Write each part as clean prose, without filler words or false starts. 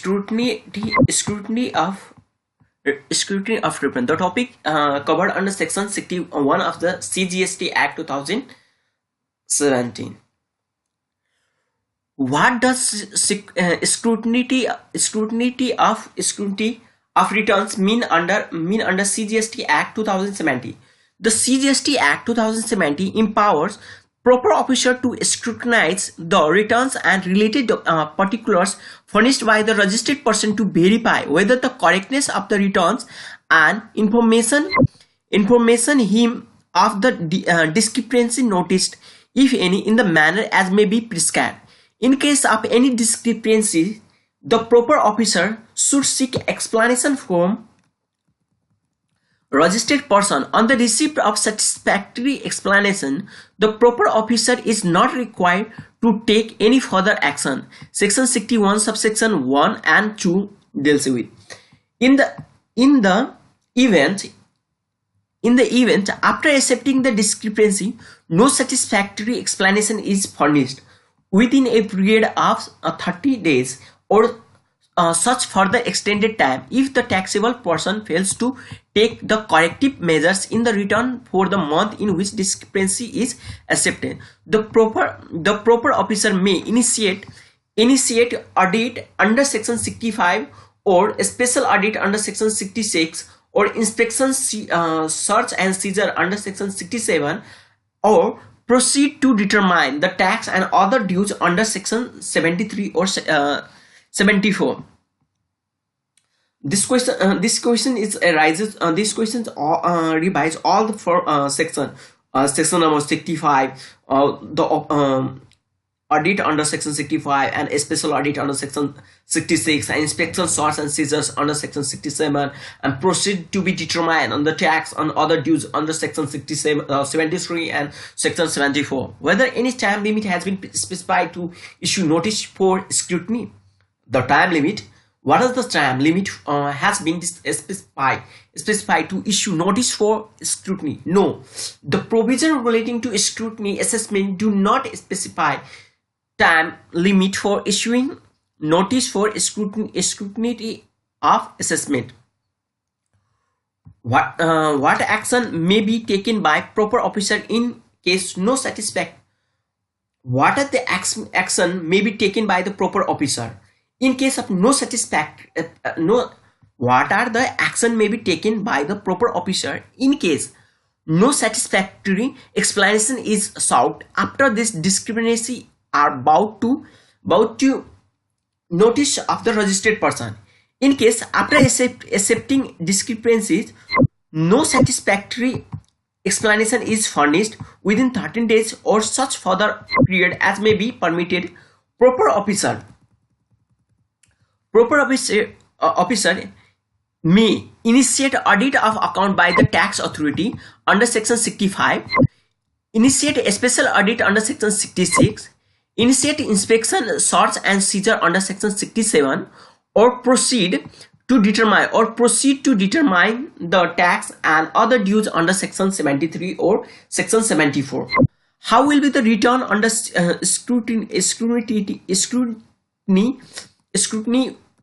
scrutiny of return. The topic covered under section 61 of the CGST Act 2017. What does scrutiny of returns mean under CGST Act 2070? The CGST Act 2070 empowers proper officer to scrutinize the returns and related particulars furnished by the registered person to verify whether the correctness of the returns and information him of the discrepancy noticed, if any, in the manner as may be prescribed. In case of any discrepancy, the proper officer should seek explanation from registered person. On the receipt of satisfactory explanation, the proper officer is not required to take any further action. Section 61 subsection 1 and 2 deals with. In the event after accepting the discrepancy, no satisfactory explanation is furnished within a period of 30 days or such further extended time, if the taxable person fails to take the corrective measures in the return for the month in which discrepancy is accepted, the proper officer may initiate audit under section 65 or a special audit under section 66 or inspection, search and seizure under section 67, or proceed to determine the tax and other dues under section 73 or 74. This question revise all the four section number 65, the audit under section 65 and a special audit under section 66, and inspection, search and seizures under section 67, and proceed to be determined on the tax and other dues under section 73 and section 74. Whether any time limit has been specified to issue notice for scrutiny. The time limit. What is the time limit has been specified to issue notice for scrutiny? No. The provision relating to scrutiny assessment do not specify time limit for issuing notice for scrutiny of assessment. What action may be taken by proper officer in case no satisfaction? What are the action may be taken by the proper officer in case of no satisfactory? What are the action may be taken by the proper officer in case no satisfactory explanation is sought after this discrepancy are brought to notice of the registered person? In case after accepting discrepancies, no satisfactory explanation is furnished within 13 days or such further period as may be permitted, proper officer may initiate audit of account by the tax authority under section 65, initiate a special audit under section 66, initiate inspection, search and seizure under section 67, or proceed to determine the tax and other dues under section 73 or section 74. How will be the return under scrutiny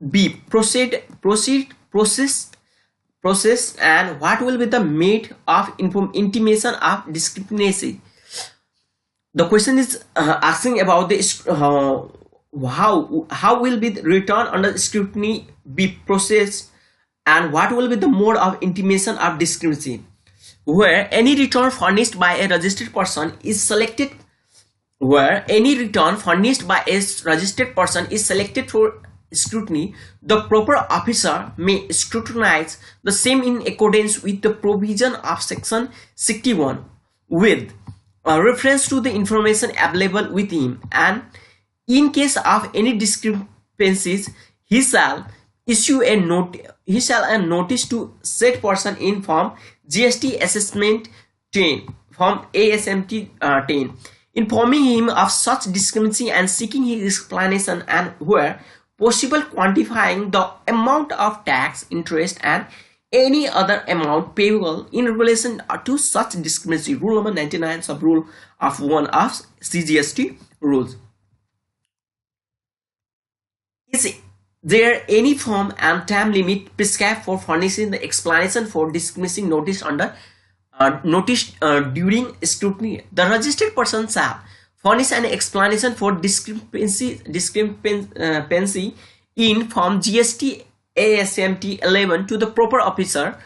be processed, and what will be the made of intimation of discrepancy? The question is asking about the how will be the return under scrutiny be processed, and what will be the mode of intimation of discrepancy, where any return furnished by a registered person is selected for scrutiny. The proper officer may scrutinize the same in accordance with the provision of section 61 with reference to the information available with him, and in case of any discrepancies, he shall issue a notice to said person in form GST assessment 10, form ASMT 10, informing him of such discrepancy and seeking his explanation, and where possible quantifying the amount of tax, interest and any other amount payable in relation to such discrepancy. Rule number 99, sub rule of 1 of CGST rules. there any form and time limit prescribed for furnishing the explanation for dismissing notice under during scrutiny, the registered person shall furnish an explanation for discrepancy in Form GST ASMT 11 to the proper officer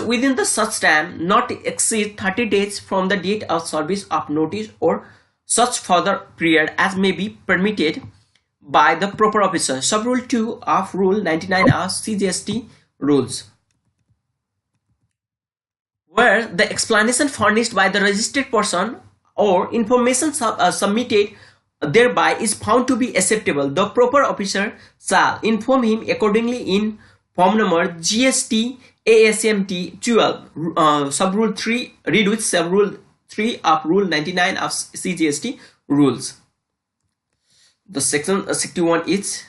within the such time not exceed 30 days from the date of service of notice or such further period as may be permitted by the proper officer. Sub-rule 2 of Rule 99 of CGST rules, where the explanation furnished by the registered person or information submitted thereby is found to be acceptable, the proper officer shall inform him accordingly in form number GST ASMT 12 sub-rule 3 read with sub-rule 3 of Rule 99 of CGST rules. The section 61 is